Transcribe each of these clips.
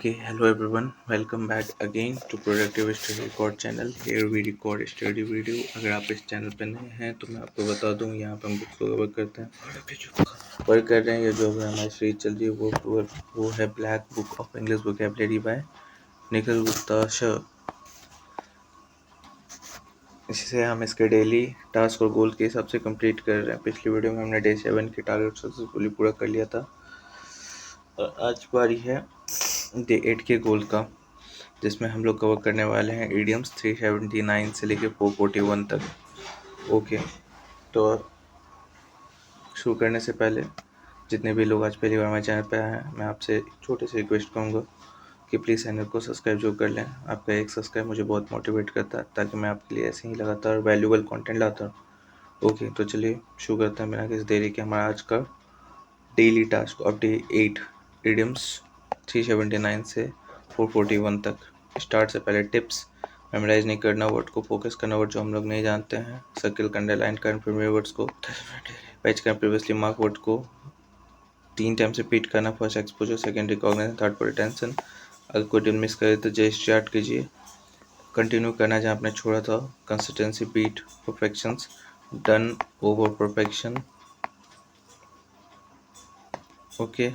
Okay, hello everyone. Welcome back again to Productive Study Record channel. Here we record study video. अगर आप इस channel पर नए हैं तो मैं आपको बता दूं, यहाँ पर हम बुक्स को कवर करते हैं, वर्क कर रहे हैं। ये जो है हमारी सीरीज चल रही है वो है black book of English vocabulary by Nikhil Gupta Shah. इससे हम इसके डेली टास्क और गोल के हिसाब से कंप्लीट कर रहे हैं। पिछली वीडियो में हमने डे 7 के टारगेट सक्सेसफुली पूरा कर लिया था और आज बारी है डे 8 के गोल का, जिसमें हम लोग कवर करने वाले हैं इडियम्स 379 से लेकर 441 तक। ओके, तो शुरू करने से पहले जितने भी लोग आज पहली बार हमारे चैनल पर आए हैं, मैं आपसे छोटे से रिक्वेस्ट करूँगा कि प्लीज़ चैनल को सब्सक्राइब जो कर लें। आपका एक सब्सक्राइब मुझे बहुत मोटिवेट करता है ताकि मैं आपके लिए ऐसे ही लगातार वैल्यूबल कंटेंट लाता हूँ। ओके, तो चलिए शुरू करते हैं बिना किसी देरी के हमारा आज का daily task of day 8 idioms 379 से 441 तक। स्टार्ट से पहले टिप्स: मेमोराइज नहीं करना वर्ड को, फोकस करना वर्ड जो हम लोग नहीं जानते हैं, सर्किल अंडरलाइन करना प्रीवियस वर्ड्स को, पैच करना प्रीवियसली मार्क वर्ड को, 3 टाइम्स रिपीट करना, first exposure, second recognition, third पर रिटेंशन। अगर कोई दिन मिस करे तो जस्ट स्टार्ट कीजिए, कंटिन्यू करना जहाँ आपने छोड़ा था, consistency beat perfections, done over perfection. Okay,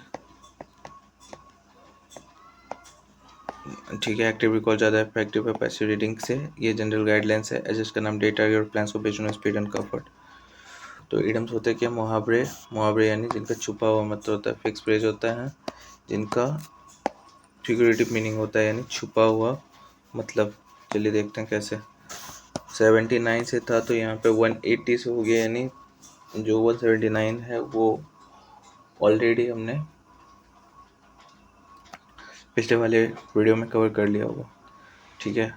ठीक है। एक्टिव रिकॉल ज़्यादा इफेक्टिव है पैसिव रीडिंग से। ये जनरल गाइडलाइंस है। एडजस्ट करना डेटा और प्लान्स को based on speed and comfort. तो इडियम्स होते हैं क्या? मुहावरे यानी जिनका छुपा हुआ मतलब होता है। फिक्स फ्रेज होता है जिनका फिगरेटिव मीनिंग होता है यानी छुपा हुआ मतलब। चलिए देखते हैं कैसे। 79 से था तो यहाँ पे 180 से हो गया, यानी जो 179 है वो ऑलरेडी हमने पिछले वाले वीडियो में कवर कर लिया होगा, ठीक है।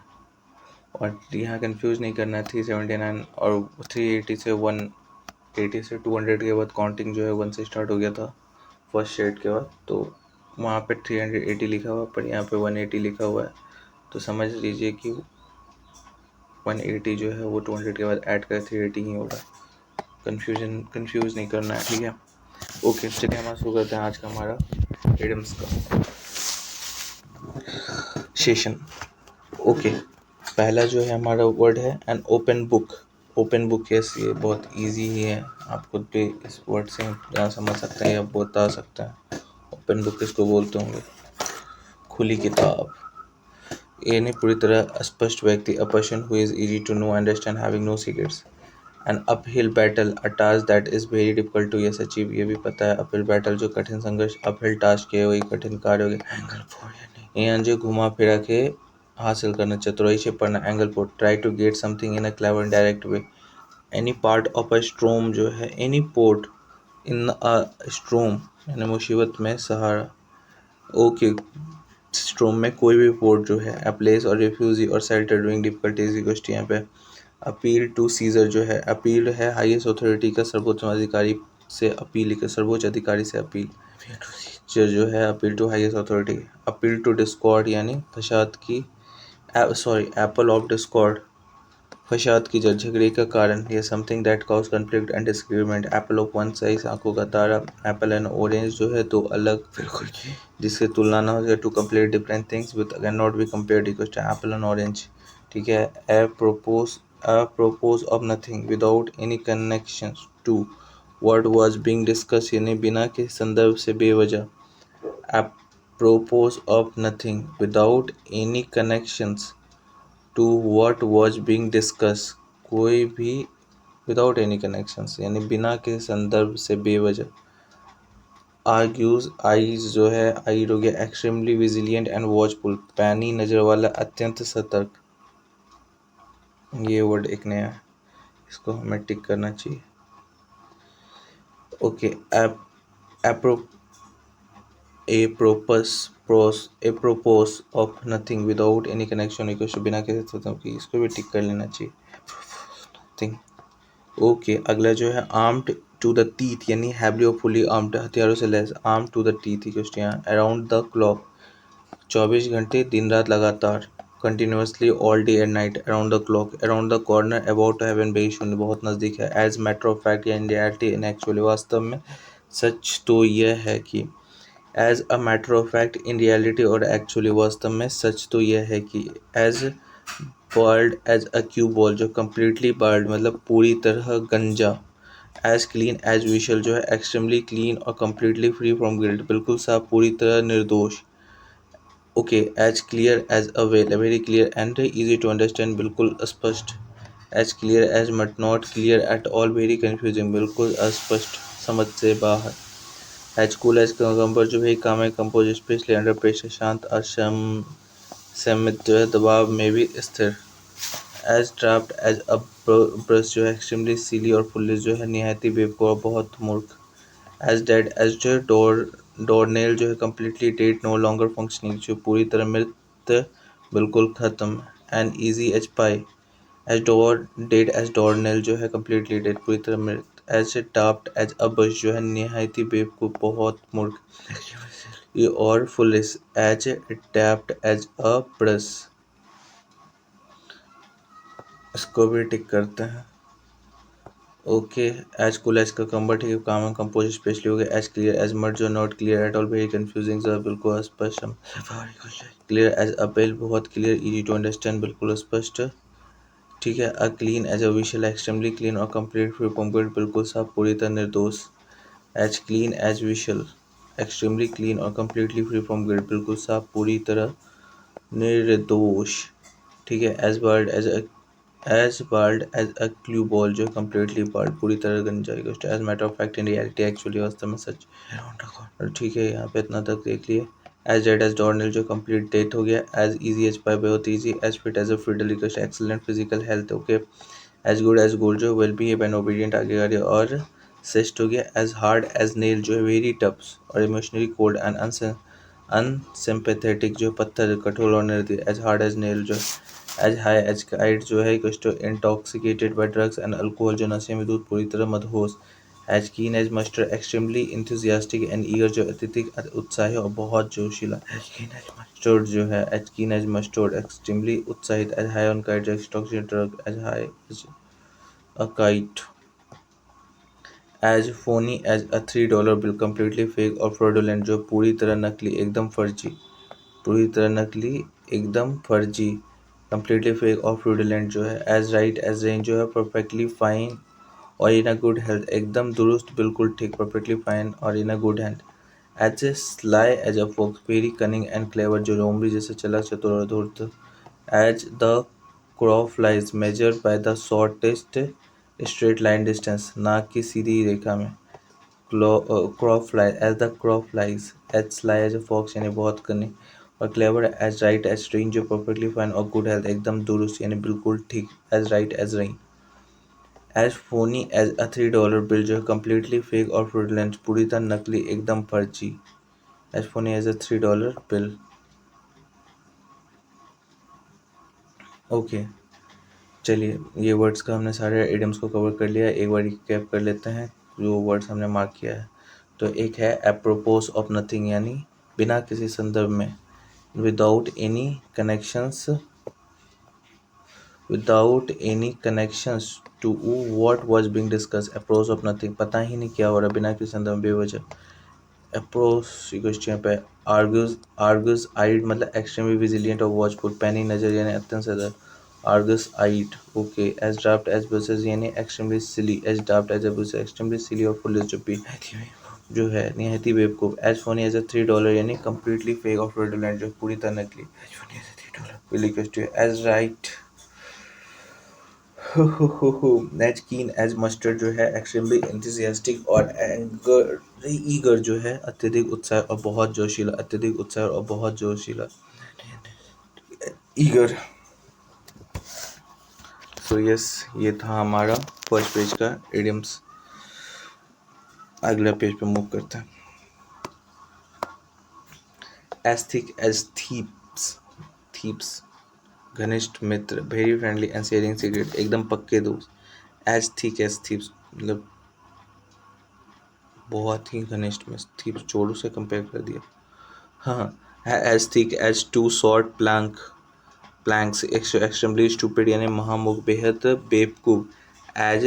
और यहाँ कंफ्यूज नहीं करना है। 379 और 380 से 180 से 200 के बाद काउंटिंग जो है 1 से स्टार्ट हो गया था फर्स्ट शेड के बाद, तो वहाँ पे 380 लिखा हुआ पर यहाँ पे 180 लिखा हुआ है, तो समझ लीजिए कि 180 जो है वो 200 के बाद ऐड कर 380 ही होगा। कंफ्यूज नहीं करना है, ठीक है। ओके, चलिए हमारा शुरू करते हैं आज का हमारा इडियम्स का सेशन। ओके, पहला जो है हमारा वर्ड है an open book. Open book, yes, ये बहुत इजी ही है, आप खुद भी इस वर्ड से जहाँ समझ सकते हैं या बता सकते हैं। ओपन बुक किसको बोलते होंगे? खुली किताब, यानी पूरी तरह स्पष्ट व्यक्ति, a person who is easy to know, understand, having no secrets. An uphill battle, a task that is very difficult to yes achieve, ये भी पता है। अपहिल बैटल जो कठिन संघर्ष, अपहिल टास्क है वही कठिन कार्य हो गया। यहाँ जो घुमा फिरा के हासिल करना, चतुराई से पढ़ना, angle port, try to get something in a clever direct way. Any part of a storm जो है, एनी पोर्ट इन अ स्ट्रोम यानी मुसीबत में सहारा। ओके, स्ट्रोम में कोई भी पोर्ट जो है, अ प्लेस और रिफ्यूजी और शेल्टर ड्यूरिंग डिफिकल्टीज इक्वल यहाँ पे। अपील टू सीजर जो है, अपील है हाईएस्ट अथॉरिटी का, सर्वोच्च अधिकारी से अपील के, सर्वोच्च अधिकारी से अपील जो है, appeal to highest authority. Appeal to discord यानी फसाद की, एप्पल ऑफ डिस्कॉर्ड, फसाद की जड़, झगड़े का कारण, ये something that cause conflict and disagreement. Apple of one size, आंखों का तारा। एप्पल एंड ऑरेंज जो है, दो अलग जिससे तुलना ना हो जाए। To compare different things with can not be compared equal to apple and orange, ठीक है। propose of nothing without any connection to what was being discussed यानी बिना के संदर्भ से बेवजह। a propose of nothing without any connections to what was being discussed, कोई भी without any connections यानी बिना के संदर्भ से बेवजह। argues, eyes जो है, आई हो गया extremely vigilant and watchful, पैनी नज़र वाला, अत्यंत सतर्क। ये वर्ड एक नया है, इसको हमें टिक करना चाहिए। Okay, propose of nothing without any connection equal बिना किसी सतर्क की, इसको भी टिक कर लेना चाहिए। ओके, अगला जो है आर्म्ड टू द टीथ यानी हैवली और फुली आर्म्ड, हथियारों से लैस। Arm to the teeth question, around the clock, 24 घंटे दिन रात लगातार। Continuously, all day and night, around the clock. Around the corner, about to heaven, बेही शून्य, बहुत नज़दीक है। एज मैटर ऑफ फैक्ट या इन रियलिटी, इन एक्चुअली, वास्तव में, सच तो यह है कि। As a matter of fact, in reality और एक्चुअली, वास्तव में सच तो यह है कि as bald as a cue ball, जो कम्प्लीटली बॉल्ड मतलब पूरी तरह गंजा, एज क्लीन एज विशल जो है एक्सट्रीमली क्लीन और कम्प्लीटली फ्री फ्रॉम गिल्ट, बिल्कुल साफ पूरी तरह निर्दोष। Okay, as clear as a well, very clear and easy to understand, बिल्कुल स्पष्ट। As clear as mud, not clear at all, very confusing, बिल्कुल अस्पष्ट, समझ से बाहर। एज कूल एज कंपर, जो है काम है कंपोज स्पेशली अंडर प्रेशर, शांत असम संयमित जो है दबाव में भी स्थिर। As draft as a brush, जो है एक्सट्रीमली सीली और फुल्ली जो है निहायती बेवकूफ़ और बहुत मूर्ख। एज डेड एज जो है डोर नेल, जो है completely dead, no longer functioning, जो पूरी तरह मृत, बिल्कुल ख़त्म। And easy as pie, as door dead as door nail, जो है कम्प्लीटली डेड, पूरी तरह मृत। एज डाफ्ट एज अ बश, जो है निहायती बेवकूफ़ बहुत मूर्ख। ये और foolish as daft as a brush, इसको भी टिक करते हैं। ओके, एज कूल एज का कम्बर, ठीक है, काम है कंपोज स्पेशली हो गया। एज क्लियर एज मर्ड, जो not clear at all, very confusing, जो बिल्कुल अस्पष्ट। क्लियर एज अ बेल, बहुत क्लियर, इजी टू अंडरस्टैंड, बिल्कुल स्पष्ट, ठीक है। A clean as a whistle, extremely clean और कंप्लीट फ्री फ्रॉम गिल्ट, बिल्कुल साफ पूरी तरह निर्दोष। As clean as whistle, extremely clean और कम्प्लीटली फ्री फ्रॉम गिल्ट, बिल्कुल साफ पूरी तरह निर्दोष, ठीक है। As bald as a clue ball, जो कम्प्लीटली बाल्ड पूरी तरह गंजा। As matter of fact, in reality actually, वास्तव में सच, ठीक है। यहाँ पे इतना तक देख लिए। एज डेड एज डॉर्नल, जो कंप्लीट डेथ हो गया। एज इजी एज पाई, बहुत easy. As fit as a fiddle, excellent physical health, okay. As good as gold, जो वेल बिहेव एंड ओबीडियंट, आज्ञाकारी और श्रेष्ठ हो गया। एज हार्ड एज नेल, जो है वेरी टफ्स और इमोशनली कोल्ड एंड अनसिम्पैथेटिक, जो पत्थर कठोर और निर्दयी। एज हार्ड एज नेल, जो एज हाई एज काइट, जो है intoxicated by drugs and alcohol, जो नशे में दूध पूरी तरह मदहोश। As keen as mustard, extremely enthusiastic and eager, जो अत्यधिक उत्साही और बहुत जोशीला। एज कीन एज मस्टर्ड, जो है as keen as mustard, extremely उत्साहित। एज हाई ऑन काइट, जो intoxicated drug, as high as a kite. As phony as a $3 bill, completely fake और फ्रॉडुलेंट, जो पूरी तरह नकली, एकदम फर्जी, पूरी तरह नकली, एकदम फर्जी, कम्प्लीटली फेक और फ्रॉडुलेंट, जो है। एज राइट एज रेन, जो है परफेक्टली फाइन और इन अ गुड हेल्थ, एकदम दुरुस्त, बिल्कुल ठीक, परफेक्टली फाइन और in a good health. As a sly as a fox, very cunning and clever, जो लोमड़ी जैसे चला, चतुर और धूर्त। As the crow flies, measured by the shortest straight line distance, नाक की सीधी रेखा में। Crow fly as the crow flies. As sly as a fox, यानी बहुत कनी और clever. As right as rain, जो परफेक्टली फाइन और गुड हेल्थ, एकदम दुरुस्त यानी बिल्कुल ठीक, as right as rain. As phony as a $3 bill, जो है कम्प्लीटली फेक और फ्रॉडुलेंट, पूरी तरह नकली, एकदम फर्जी। As phony as a $3 bill, okay. चलिए, ये वर्ड्स का हमने सारे इडियम्स को कवर कर लिया। एक बार रिकैप कर लेते हैं जो वर्ड्स हमने मार्क किया है। तो एक है एप्रोपोस ऑफ नथिंग, यानी बिना किसी संदर्भ में। Without any connections, without any connections to what was being discuss. Approach of nothing, पता ही नहीं क्या हो रहा, बिना किसी संदर्भ में, बेवजह। अप्रोच क्वेश्चन पे आर्गुस, आर्गुस आइड मतलब एक्सट्रीमली विजिलियंट और वॉचफुल, पैनी नजर यानी अत्यंत सजग, Argus eyed, okay. As draft as buses यानी extremely silly, as draft as buses extremely silly और फुल जो भी जो है निहायती बेवकूफ। एज फोनी एज अ $3 यानी कम्प्लीटली फेक और फ्रॉडुलेंट, जो पूरी तरह नकली। As right as keen as mustard, जो है एक्सट्रीमली एंथुसियास्टिक और एंगर ईगर, जो है अत्यधिक उत्साह और बहुत जोशीला, अत्यधिक उत्साह और बहुत जोशीला, ईगर। सो यस, ये था हमारा फर्स्ट पेज का इडियम्स। अगला पेज पे मूव करते हैं। As thick as thieves, thieves घनिष्ठ मित्र, very friendly and sharing secret, एकदम पक्के दोस्त। एज थिक एज थीप्स मतलब बहुत ही घनिष्ठ में, थीप्स चोरों से कंपेयर कर दिया। हाँ, as thick as two short planks extremely stupid यानी महामूर्ख, बेहद बेवकूफ। As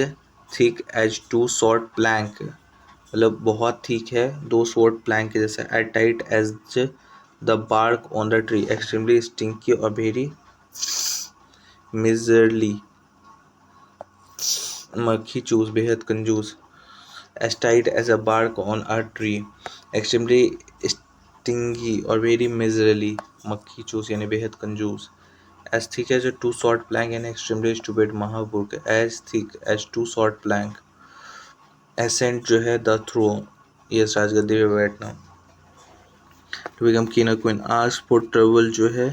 thick as two short plank मतलब बहुत ठीक है, दो sword plank के जैसा। At tight as the bark on the tree, extremely stinky और very miserly, मक्खी चूस, बेहद कंजूस। as tight as a bark on a tree, extremely stingy और very miserly, मक्खी चूस यानी बेहद कंजूस। as thick as a two sword plank यानी extremely stupid, महामूर्ख। as thick as two sword plank, ascent जो है द throne, ये राजगद्दी पे बैठना। to become king or queen, ask for trouble जो है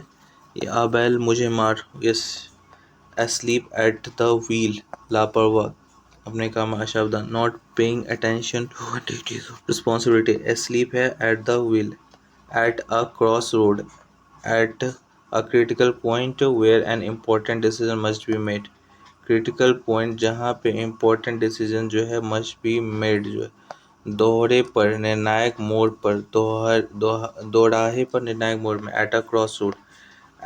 ये आबैल मुझे मार, yes. asleep at the wheel, लापरवाह, अपने काम में असावधान। not paying attention to duties of responsibility, asleep है at the wheel। at a crossroad, at a critical point where an important decision must be made, critical point जहाँ पे important decision जो है must be made जो है। दोहरे पर, निर्णायक मोड़ पर, दोराहे पर, निर्णायक मोड़ में। at a crossroad,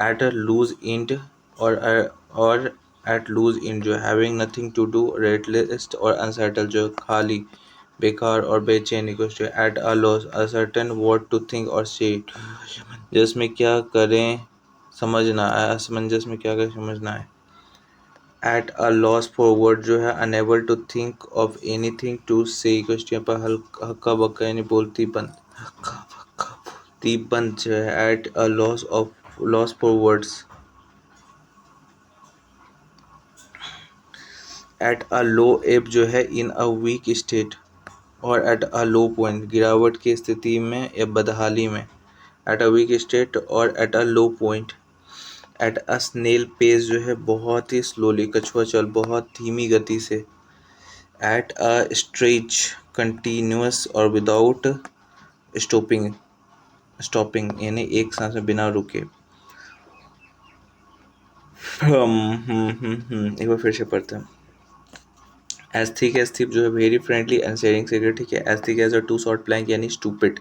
at a loose end, और at loose end जो having nothing to do, restless और unsettled जो खाली, बेकार और बेचैनी को। at a loss, uncertain what to think or say, जिसमें क्या करें समझ ना आए, असमंजस में क्या करें समझ ना आए। at a loss for word जो है unable to think of anything to say, question पर हक्का बक्का यानी बोलती बंद, हक्का बक्का बोलती बंद जो है। at a loss for words, at a low ebb जो है in a weak state, और at a low point गिरावट की स्थिति में या बदहाली में। at a weak state और at a low point। at a snail pace जो है बहुत ही स्लोली, कछुआ चल, बहुत धीमी गति से। at a stretch continuous और without stopping यानी एक सांस में बिना रुके। एक बार फिर से पढ़ते हैं। as thick as thief जो है very friendly and sharing secret, ठीक है। as thick as a two sword plank यानी stupid,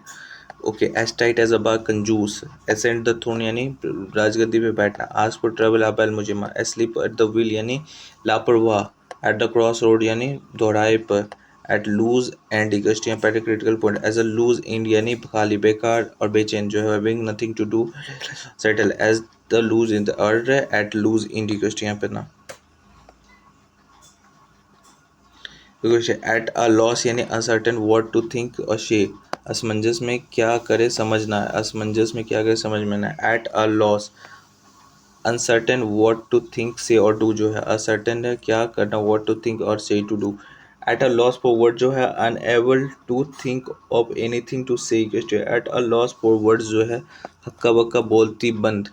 okay. as tight as a bar कंजूस। ascend the throne यानी राजगद्दी पे बैठना। ask for trouble आबैल मुझे मार। asleep at the wheel यानी लापरवाह। at the cross road यानी दोराहे पर। at loose end इकट्ठी यहाँ पर critical point। as a loose end यानी खाली, बेकार और बेचैन जो है having nothing to do, settle as the loose end, और at loose end इकट्ठी यहाँ पे ना। एट अ लॉस यानी अनसर्टेन व्हाट टू थिंक और शे, असमंजस में क्या करे समझना है, असमंजस में क्या करे समझ में ना। At a loss, uncertain what to think से और डू जो है, असर्टेन है क्या करना, व्हाट टू थिंक और say to do. At a loss for word जो है unable to think of anything to say. At a loss for words जो है हक्का बक्का बोलती बंद।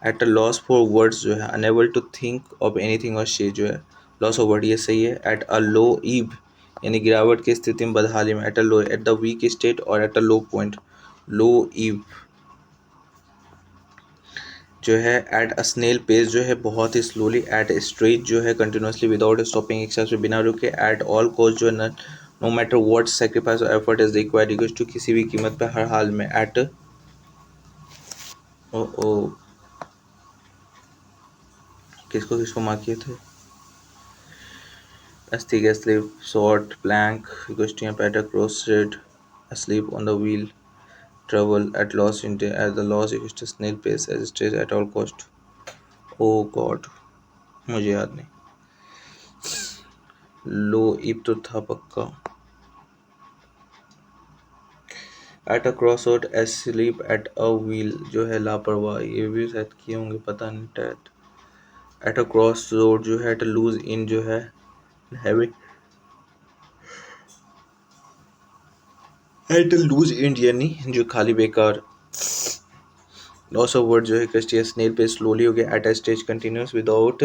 At a loss for words जो है unable to think of anything और से जो है लॉस ऑफ वर्ड, ये सही है। एट अ लो ईव यानी गिरावट की स्थिति में, बदहाली में। At a low, at the weak state और at a low point. Low ebb जो है एट अ स्नेल पेस जो है बहुत ही स्लोली। एट स्ट्रेट जो है कंटिन्यूसली विदाउट स्टॉपिंग, एक साथ बिना रुके। एट ऑल कॉस्ट जो है नो मैटर व्हाट सेक्रीफाइस और एफर्ट इज रिक्वायर्ड टू, किसी भी कीमत पर, हर हाल में। एट ओ ओ किसको किसको मार्क किए थे। asleep, asleep, short, blank, equestrian, at a crossroad, asleep on the wheel, trouble, at loss in at the loss, equestrian, snail pace, as stress at all cost. Oh God, मुझे याद नहीं। लो इब तो था पक्का। At a crossroad, asleep at a wheel जो है लापरवाह, ये भी शायद किए होंगे, पता नहीं। Tat at a cross road जो है, एट अ लूज इन जो है heavy, at a loose and यानी जो खाली, बेकार। लॉस ऑफ वर्ड जो है कस्टिया, स्नेल पे स्लोली हो गया। At a stage continuous without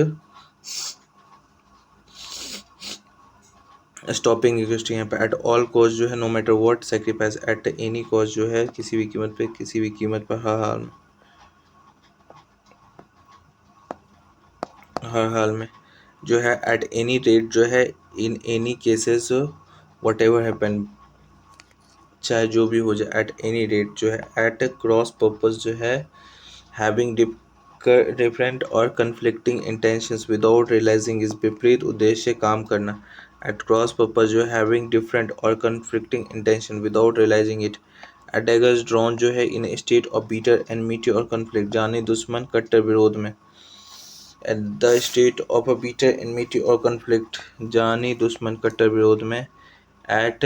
stopping equal यहाँ पे। एट ऑल कॉस्ट जो है no matter what, sacrifice at any cost जो है किसी भी कीमत पे, किसी भी कीमत पर, हर हाल में जो है। एट एनी रेट जो है in any cases what ever happen, चाहे जो भी हो जाए। एट एनी रेट जो है। एट क्रॉस पर्पस जो है हैविंग डिफरेंट और कन्फ्लिक्टिंग इंटेंशंस विदाउट रियलाइजिंग, इस विपरीत उद्देश्य काम करना। At cross purpose जो है having different or conflicting intention without realizing it. At daggers drawn जो है in a state of bitter enmity or conflict, जानी दुश्मन कट्टर विरोध में. At the state of a bitter enmity or conflict, जानी दुश्मन कट्टर विरोध में. At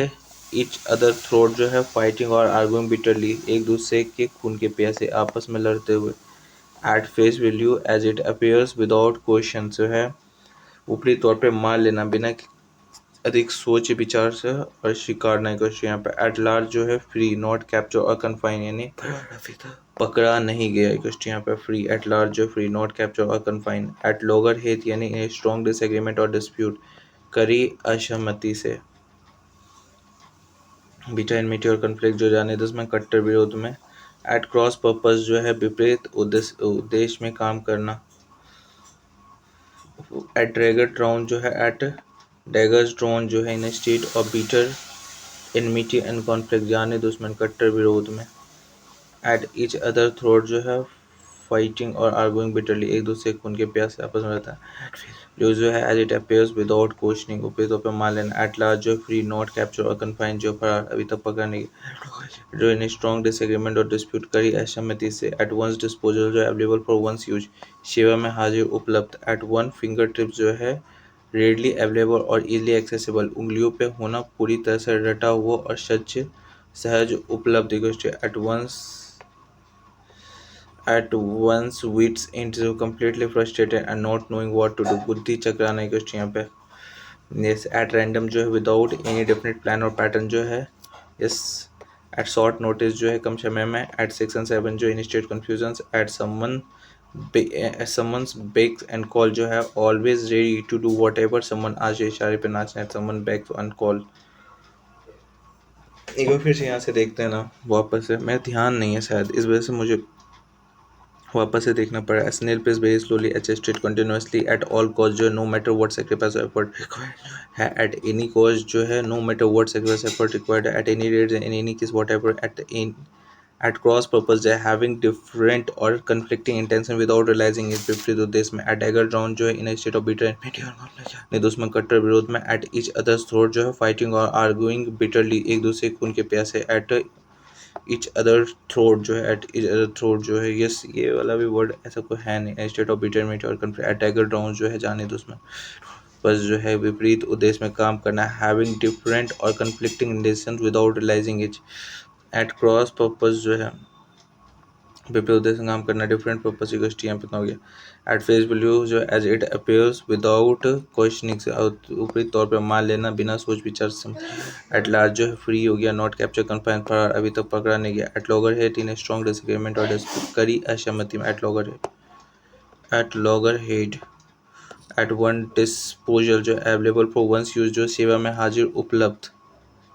each other throat जो है fighting और arguing bitterly, एक दूसरे के खून के प्यासे आपस में लड़ते हुए. At face value as it appears without question जो है ऊपरी तौर पे मान लेना बिना अधिक सोच विचार से और शिकार नहीं कर. यहाँ पे एट लार्ज जो है फ्री, नॉट कैप्चर और कन्फाइन, यानी पकड़ा नहीं गया. यहाँ पे फ्री, एट लार्ज जो फ्री, नॉट कैप्चर और कन्फाइन. एट लॉगर हेथ यानी स्ट्रॉन्ग डिसएग्रीमेंट और डिस्प्यूट, करी असहमति से. बीटा एनमिटी और कन्फ्लिक्ट जो जाने दुश्मन कट्टर विरोध में. एट क्रॉस पर्पस जो है विपरीत उद्देश्य में काम करना. एट ड्रैगर ड्राउन जो है एट डैगर्स ड्रॉन जो है in state of bitter enmity and conflict, जाने दुश्मन कट्टर विरोध में. एट ईच अदर थ्रोट जो है फाइटिंग और आर्गुइंग बिटरली, एक दूसरे खून के प्यास से आपस में रहता है. जो है as it appears without questioning, ऊपरी तौर पर मान लेना. एट लार्ज जो फ्री, नॉट कैप्चर और कन्फाइन जो फरार, अभी तक पकड़ा नहीं. जो इन स्ट्रॉन्ग डिसएग्रीमेंट और डिस्प्यूट, करी असहमति से. एट वंस डिस्पोजल जो अवेलेबल फॉर वंस यूज, सेवा में हाजिर उपलब्ध. एट वन फिंगर टिप्स जो है रेडली अवेलेबल और इजीली एक्सेसिबल, उंगलियों पे होना, पूरी तरह से रटा हुआ और सहज उपलब्ध. at once wits into completely frustrated and not knowing what to do, बुद्धि चकराने की यहाँ पे. yes at random जो है without any definite plan और pattern जो है. yes at short notice जो है कम समय में. at 6 and 7 जो in state confusions. at someone's begs and call जो है always ready to do whatever someone आज ये इशारे पे नाचना. at someone begs and call. एक बार फिर से यहाँ से देखते हैं ना वापस से, मैं ध्यान नहीं है शायद इस वजह से मुझे वापस से देखना पड़ा. Snail press very slowly, adjusted continuously, at all cost जो है no matter what sacrifice effort है. एट एनी कॉस्ट जो है no matter what sacrifice effort required. At any rate in any case whatever. At cross purpose जो है having different और conflicting intention without realizing it, विपरीत उद्देश्य में. At dagger drawn जो है in state of bitter and दुश्मन कट्टर विरोध में. एट ईच अदर्स थ्रोट जो है फाइटिंग और आर्गुइंग बिटरली, एक दूसरे खून के प्यासे. एट ईच अदर थ्रोट जो है एट ईच अदर थ्रोट जो है. यस ये वाला भी वर्ड ऐसा कोई है नहीं. स्टेट ऑफ बिटरमेंट और कन्फ्लिक्ट. एट डैगर ड्राउन जो है जाने दुश्मन बस जो है विपरीत उद्देश्य में काम करना. हैविंग डिफरेंट और conflicting intentions without realizing it. At cross purpose जो है विपरीत उद्देश्य में काम करना. डिफरेंट पर्पस इक्वल यहाँ पे हो गया. एट फेस वैल्यू जो as it appears without questioning से, ऊपरी तौर पर मान लेना बिना सोच विचार से. एट लार्ज जो है फ्री हो गया. नॉट कैप्चर कन्फाइन फरार, अभी तक पकड़ा नहीं गया. At loggerhead in strong disagreement और डिस्प्यूट, करी असहमति में. At loggerhead. At one disposal जो अवेलेबल फॉर वंस यूज जो सेवा में हाजिर उपलब्ध.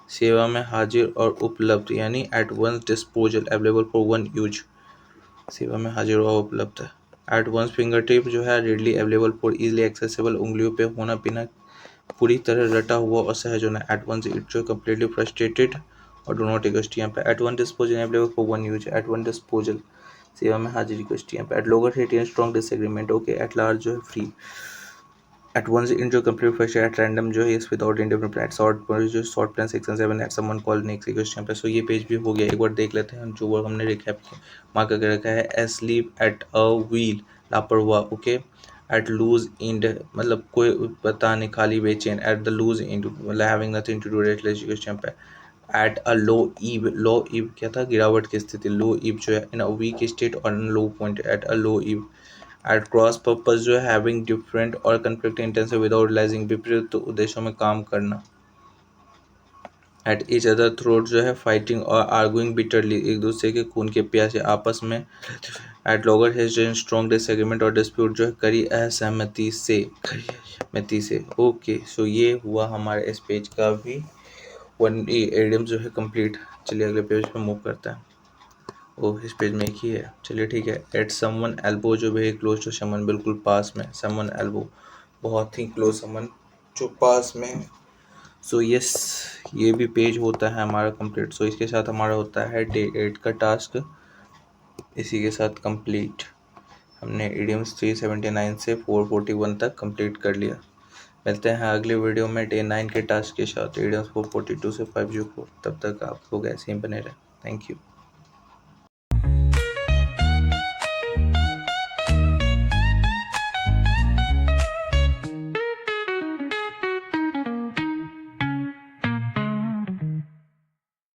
सेवा में हाजिर और उपलब्ध यानी at one disposal available for one use, सेवा में हाजिर और उपलब्ध है. एट वंस फिंगर टिप जो है readily available for easily accessible, उंगलियों पे होना बिना पूरी तरह रटा हुआ और सहज होना. एट वंस इट जो कम्प्लीटली फ्रस्ट्रेटेड और डो नॉट इक्वस्ट यहाँ पे. At one disposal available for one use. At one disposal सेवा में हाजिर इक्वस्ट यहाँ पे. एट लोअर हेट in strong disagreement. Okay. At large जो है फ्री. एट वंस इन जो कंप्लीट फर्स्ट. एट रैंडम जो है इस विदाउट इंडिफरेंट प्लान. शॉर्ट जो short plan 6 and 7. At someone call next question पे. सो ये पेज भी हो गया. एक बार देख लेते हैं जो वर्क हमने रिकैप मार्क करके रखा है. एस्लीप एट अ व्हील, लापरवाह. ओके. एट लूज इंड मतलब कोई पता नहीं, खाली बेचैन. एट द लूज इंड मतलब having nothing to do restless question पे. At a low ebb, low ebb क्या था, गिरावट की स्थिति. लो ईव जो है इन अ वीक स्टेट और low point. At a low ebb. At cross purpose जो है हैविंग डिफरेंट और कन्फ्लिक्ट इंटेंशन विदाउट रियलाइजिंग, विपरीत उद्देश्यों में काम करना. एट ईच अदर थ्रोट जो है फाइटिंग और आर्गुइंग बिटरली, एक दूसरे के खून के प्यासे आपस में. At loggerheads strong disagreement और डिस्प्यूट जो है करी असहमति से. ओके. सो ये हुआ हमारे इस पेज का भी वन एडियम जो है कंप्लीट. चलिए अगले पेज पे मूव करते हैं. ओह इस पेज में एक ही है. चलिए ठीक है. एट समवन एल्बो जो वेरी क्लोज टू समवन, बिल्कुल पास में. समवन एल्बो बहुत ही क्लोज, समवन जो पास में. सो यस ये भी पेज होता है हमारा कंप्लीट. सो इसके साथ हमारा होता है डे 8 का टास्क इसी के साथ कंप्लीट. हमने इडियम्स 379 से 441 तक कंप्लीट कर लिया. मिलते हैं अगली वीडियो में डे 9 के टास्क के साथ ADAS 442 से 5G 4। तब तक आप लोग ऐसे ही बने रहें। Thank you.